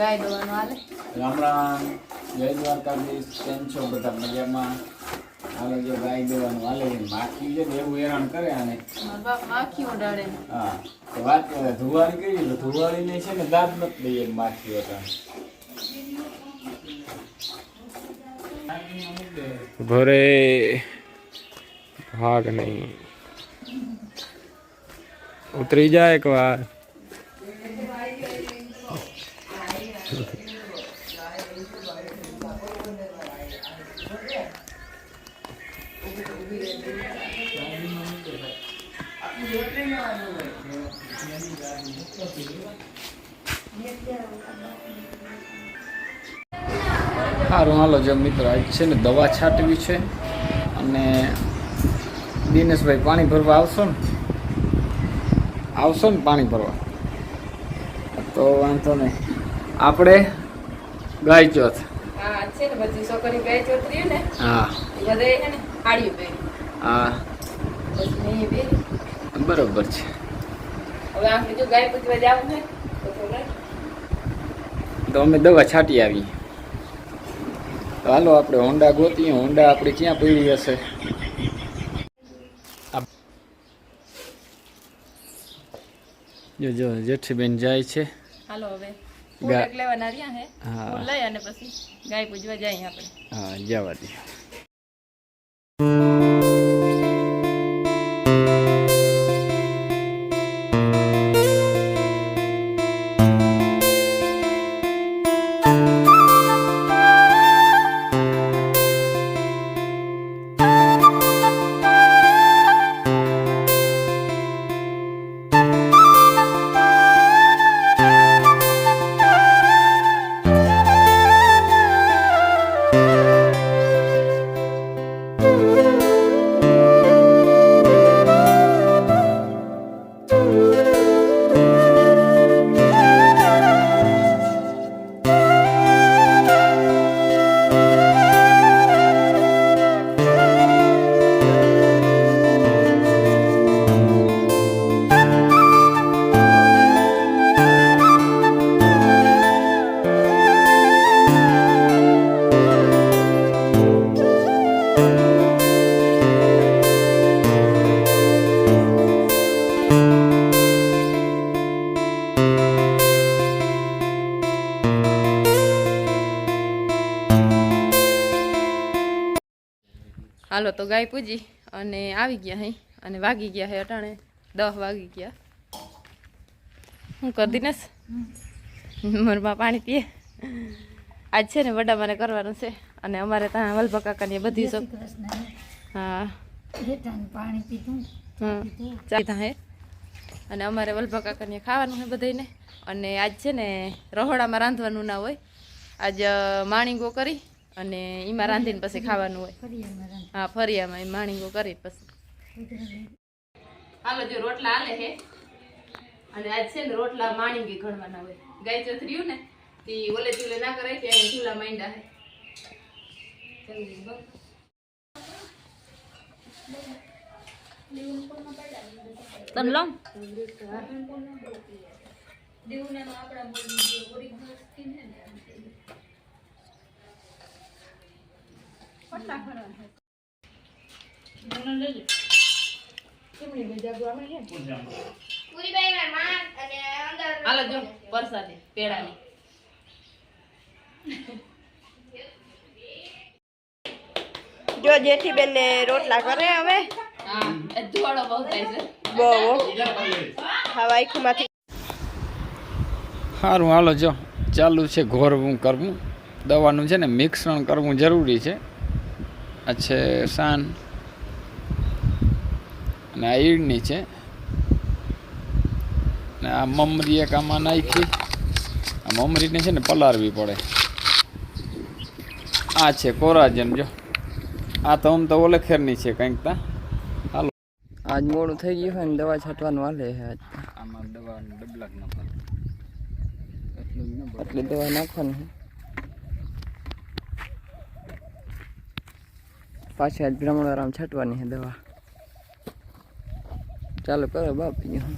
ગાય દોવાનું હાલે રામ જય દ્વારકાધીશ કેમ છો બધા મજામાં? હાલો જો ગાય દોવાનું હાલે માખી છે ને એવું હેરાન કરે આને બાપ માખી ઉડાડે હા તો વાત ધુવાડી કરી તો ધુવાડીને છે ને દાંત નથી દઈએ માખી હતા ભરે ભાગ નહીં ઉતરી જાય એક વાર સારું હાલો જો મિત્રો આજ છે ને દવા છાંટવી છે અને દિનેશભાઈ પાણી ભરવા આવશો ને પાણી ભરવા તો વાંધો નહીં આપણે ગાય ચોથ હા છે ને બધી છોકરી ગાય ચોથ રહી ને હા બધે છે ને આડ્યું પહેરી હા બસ નહીં પહેરી બરોબર છે હવે આપણે જો ગાય પૂજવા જવું છે તો અમે દવા છાંટી આવી તો હાલો આપણે હોન્ડા ગોતીએ હોન્ડા આપણે ક્યાં પડી હશે જો જેઠીબેન જાય છે હાલો હવે ફૂલ લેવાના રહ્યા હે ફૂલ લઈ અને પછી ગાય પૂજવા જાય આપણે હા જવા દે હાલો તો ગાય પૂજી અને આવી ગયા હે અને વાગી ગયા હે અટાણે 10 વાગી ગયા હું કરી દીનેશ મરમાં પાણી પીએ આજ છે ને વડા મારે કરવાનું છે અને અમારે ત્યાં વલ્ભા કાકાની બધી સબ હા પાણી પીધું ચાલતા હે અને અમારે વલ્ભા કાકાને ખાવાનું છે બધાને અને આજ છે ને રહોડામાં રાંધવાનું ના હોય આજ માણીગો કરી અને એમાં રાંધીને પછી ખાવાનું હોય હા ફરિયામાં માણીગો કરી પછી હાલો જો રોટલા હાલે હે અને આજ છે ને રોટલા માણીગી ઘડવાના હોય ગાય ચોથ રહ્યું ને તે ઓલે ચૂલે ના કરાય ત્યાં ચૂલા માંડ્યા હે તનલો હાલો જો પરસાદી પેડાની જો જેઠી બેન ને રોટલા કરે હવે હા એ ધુવાડો બહુ થાય છે બહુ હવા આંખમાંથી સારું હાલો જો ચાલુ છે ઘોરવું કરવું દવાનું છે ને મિશ્રણ કરવું જરૂરી છે આ છે સાન અને આ ઈડની છે ને આ મમરી એક આમાં નાખી આ મમરીને છે ને પલાળવી પડે આ છે કોરાજન જો આ તો આમ તો ઓલે ખેરની છે કંઈક તા હાલો આજ મોડું થઈ ગયું હોય ને દવા છાંટવાનું હાલે છે આજ આમાં દવા ડબલાક ન પડે એટલું જ ન પડે આટલી દવા નાખવાની છે. પાછી આજ ભ્રમણવારામ છાંટવાની છે દવા ચાલો કરો બાપ બીજું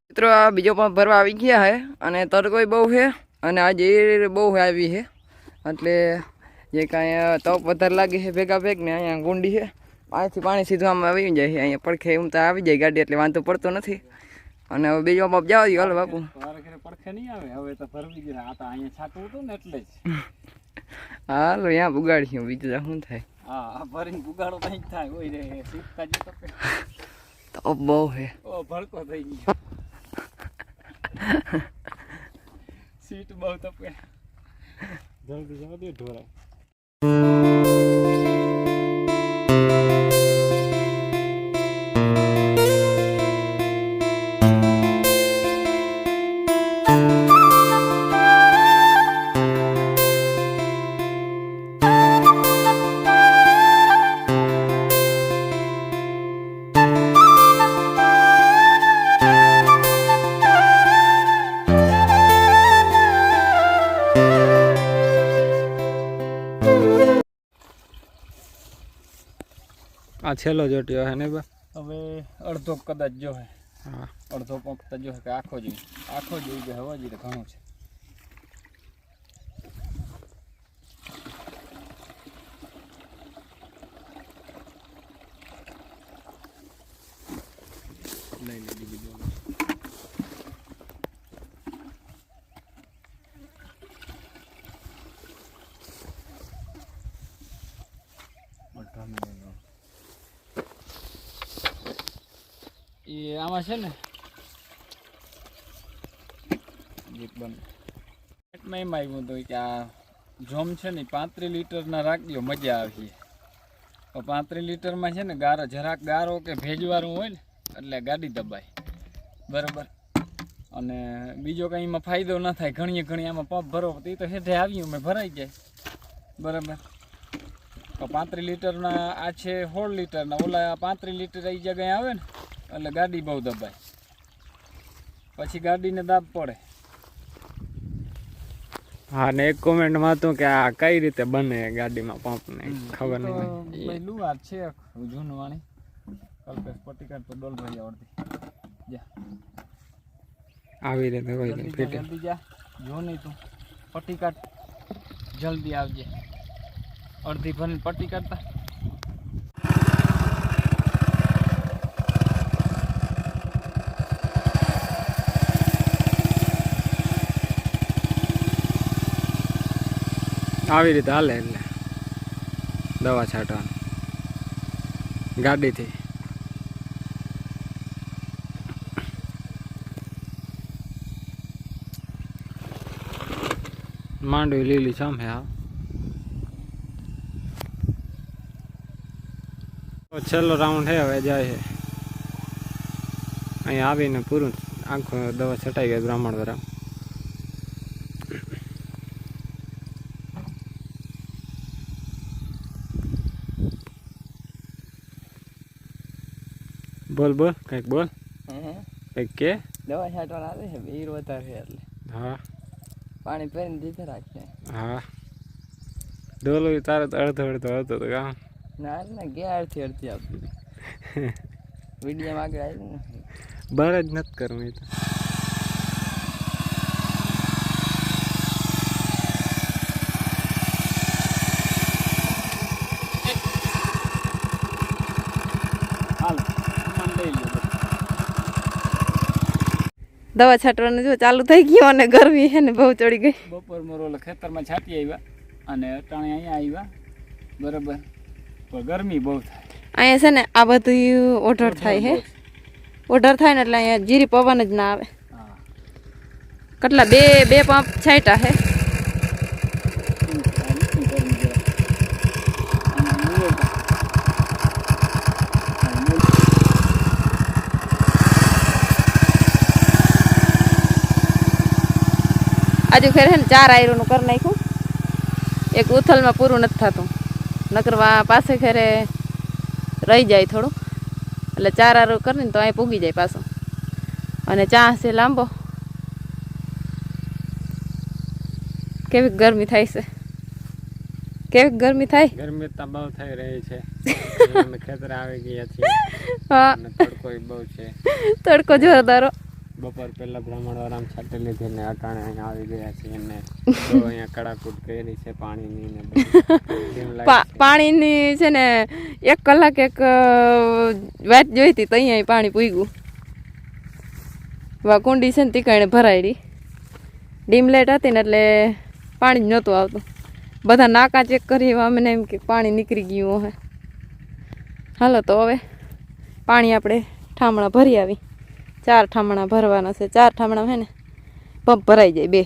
મિત્રો આ બીજો પંપ ભરવા આવી ગયા છે અને તડકોય બહુ છે અને આજે બહુ આવી છે એટલે જે કાંઈ તપ વધારે લાગે છે ભેગા ભેગ ને અહીંયા ગુંડી છે પાણીથી પાણી સીધું આમ આવી જાય છે અહીંયા પડખે એમ તો આવી જાય ગાડી એટલે વાંધો પડતો નથી અને હવે બીજો પંપ જવા દો હાલો બાપુ પડખે નહીં આવે હવે તો ભરવી ગયા આ તો અહીંયા છાંટવું હતું ને એટલે જ હાલો અહીંયા પુગાડીશું બીજું શું થાય હા ભરીને પુગાડો તો અહીં થાય હોય રે સીધકાજી તપે તપ બહુ છે ઓ ભડકો થઈ ગયો સીટ બહુ તપે જલ્દી જવા દે ઢોરા આ છેલ્લો જોટ્યો હે ને બા હવે અડધો કદાચ જો હે હા અડધો પંપ તો જો હે કે આખો જોઈ કે હવા જોઈએ ઘણું છે લઈ લે બીજી એ આમાં છે ને એમાં એમ આવ્યું હતું કે આ જોમ છે ને 35 લીટરના રાખજો મજા આવી 35 લીટરમાં છે ને ગારો જરાક ગારો કે ભેજવાળું હોય ને એટલે ગાડી દબાય બરાબર અને બીજો કંઈ એમાં ફાયદો ન થાય ઘણી આમાં પંપ ભરો તો એ તો હેઠે આવ્યું મેં ભરાઈ જાય બરાબર તો 35 લીટરના આ છે 16 લીટરના ઓલા 35 લીટર એ જગ્યાએ આવે ને એટલે ગાડી બહુ દબાય પછી ગાડીને દાબ પડે હા ને એક કોમેન્ટમાં હતું કે આ કઈ રીતે બને ગાડીમાં પંપ ને ખબર નહીં ભાઈ લુવાર છે જૂનું વાણી કલ્પેશ પટ્ટીકાટ તો ડોલ ભરી આવડતી જા આવી રીતે હોય છે ફિટ જલ્દી જા જો નહીં તું પટ્ટી કાઢ જલ્દી આવજે અડધી ભરીને પટ્ટી કાઢતા આવી રીતે હાલે એટલે દવા છાંટવાની ગાડીથી માંડવી લીલી સામે હા છેલ્લો રાઉન્ડ છે હવે જાય છે અહીંયા આવીને પૂરું આખો દવા છટાઈ ગઈ બ્રાહ્મણ દ્વારા બોલ બોલ કંઈક બોલ કંઈક કે દવા છાંટવાના આવે છે વીર વધારે છે એટલે હા પાણી પહેરીને દીધે રાખશે હા ડોલું તારે તો અડધો અડધો હતો તો કામ ના ના ગયા અડધી અડધી આપી વિડીયોમાં આગળ આવી ને બહાર જ નથી કરવું એ તો હાલ સામાન લઈ લો દવા છાંટવાનું જો ચાલુ થઈ ગયું અને ગરમી છે ને બહુ ચડી ગઈ બપોરમાં રોલ ખેતરમાં છાંટી આવ્યા અને અટાણે અહીંયા આવ્યા બરાબર પણ ગરમી બહુ થાય અહીંયા છે ને આ બધું ઓઢર થાય છે ઓઢર થાય ને એટલે અહીંયા જીરી પવન જ ના આવે હા કેટલા બે પંપ છાંટા છે આજુ ખેર છે ને 4 આયરોનું કરી નાખ્યું એક ઉથલમાં પૂરું નથી થતું નકરવા પાસે ખેરે રહી જાય થોડું એટલે 4 આયરો કરીને તો અહીં પૂગી જાય પાછું અને ચા છે લાંબો કેવી ગરમી થાય છે કેવી ગરમી થાય ગરમી તો બહુ થઈ રહી છે અમે ખેતર આવી ગયા છીએ હા અને તડકો બહુ છે તડકો જોરદારો બપોર પહેલા બ્રાહ્મણ વાળામાં છાંટી લીધી ને અટાણે અહીંયા આવી ગયા છીએ અને બહુ અહીંયા કડાકૂટ કરી છે પાણીની ને પાણીની છે ને 1 કલાક એક વાત જોઈ હતી તો અહીંયા પાણી પૂગ્યું વા કુંડી છે ને તીકાણે ભરાયેલી ડીમ લાઇટ હતી ને એટલે પાણી જ નહોતું આવતું બધા નાકા ચેક કરી અમને એમ કે પાણી નીકળી ગયું હે હાલો તો હવે પાણી આપણે ઠામણા ભરી આવી 4 ઠામણા ભરવાના છે 4 ઠામણા છે ને પંપ ભરાઈ જાય 2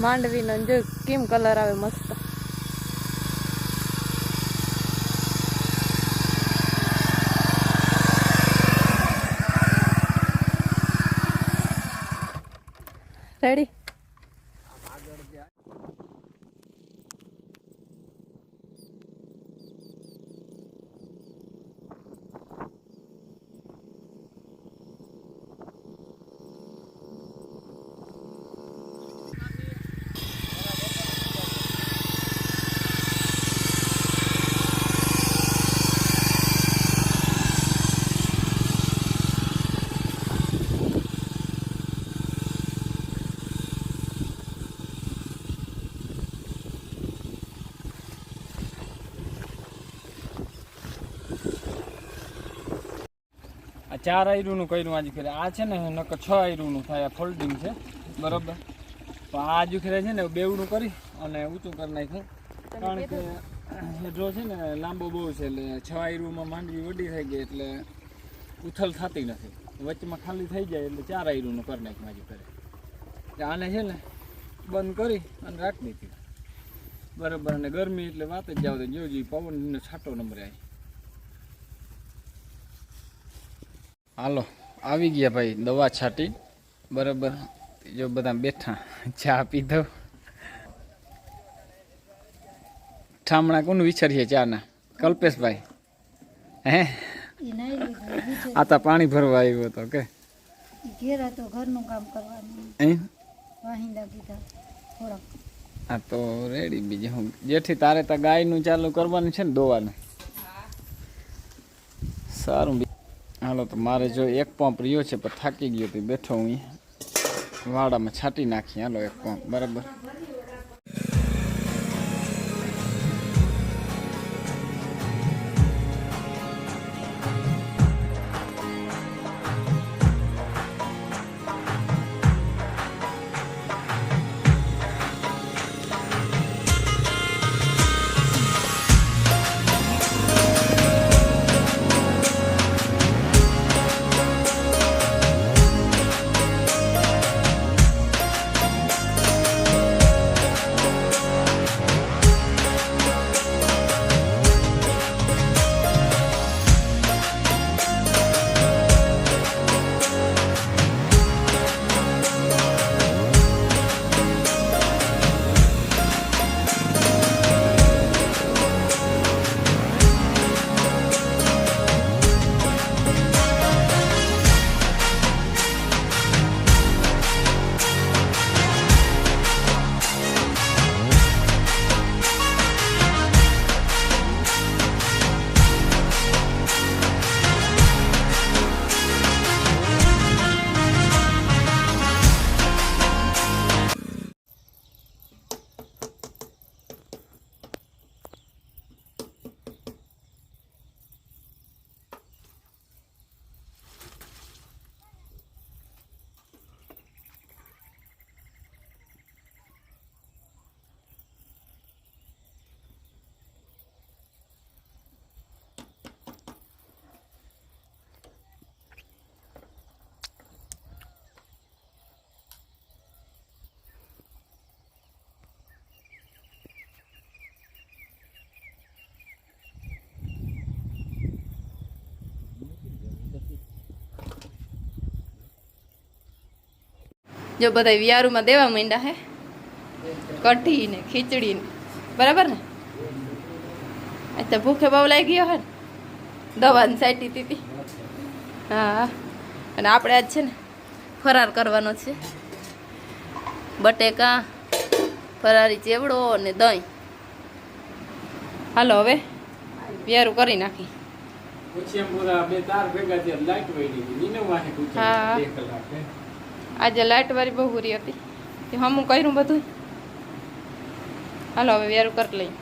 માંડવીનો જો કેમ કલર આવે મસ્ત રેડી આ 4 આયરુનું કર્યું આજે ખેરે આ છે ને નકર 6 આયરુનું થાય આ ફોલ્ડિંગ છે બરાબર તો આ આજુ ખેરે છે ને બેવડું કરી અને ઊંચું કરી નાખ્યું કારણ કે જો છે ને લાંબો બહુ છે એટલે 6 આયરુમાં માંડવી વડી થઈ ગઈ એટલે ઉથલ થતી નથી વચમાં ખાલી થઈ જાય એટલે 4 આયરુનું કરી નાખ્યું આજે ખેરે આને છે ને બંધ કરી અને રાખી દીધી બરાબર અને ગરમી એટલે વાત જ જાવ તો જોજી પવનનો છાંટો નંબર આવી હાલો આવી ગયા ભાઈ દવા છાંટી બરાબર જો બધા બેઠા ચા પીધો ઠામણા કોનું વિચારીએ ચાના કલ્પેશભાઈ હે આ તો પાણી ભરવા આવ્યો હતો કે ઘેર હતો ઘરનું કામ કરવાનું અહીં વાહિંદા કીધા થોડાક આ તો રેડી બીજું હું જેથી તારે તો ગાયનું ચાલુ કરવાનું છે ને દોવાનું સારું હાલો તો મારે જો એક પંપ રહ્યો છે પણ થાકી ગયો તો બેઠો હું અહીંયા વાડામાં છાંટી નાખી હાલો એક પંપ બરાબર જો બધા વિયારુમાં દેવા માંડ્યા હે કઢી ને ખીચડી ને બરાબર ને અત્યારે ભૂખે બહુ લાગી ગયો હે ને દવાની સાઈટી હતી હા અને આપણે આજ છે ને ફરાર કરવાનો છે બટેકા ફરારી ચેવડો અને દહીં હાલો હવે વિયારું કરી નાખી હા આજે લાઇટ વાળી બહુ પૂરી હતી તે હમું કર્યું બધું હાલો હવે વ્યારું કરી લઈ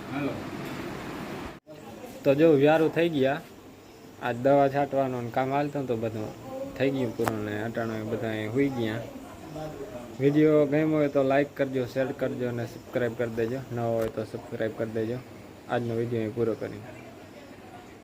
હાલો તો જો વ્યારું થઈ ગયા આજ દવા છાંટવાનું કામ હાલતું તો બધું થઈ ગયું પૂરું ને અટાણું બધા હોઈ ગયા વિડીયો ગમ્યો હોય તો લાઈક કરજો શેર કરજો અને સબસ્ક્રાઈબ કરી દેજો ન હોય તો સબસ્ક્રાઈબ કરી દેજો આજનો વિડીયો પૂરો કરી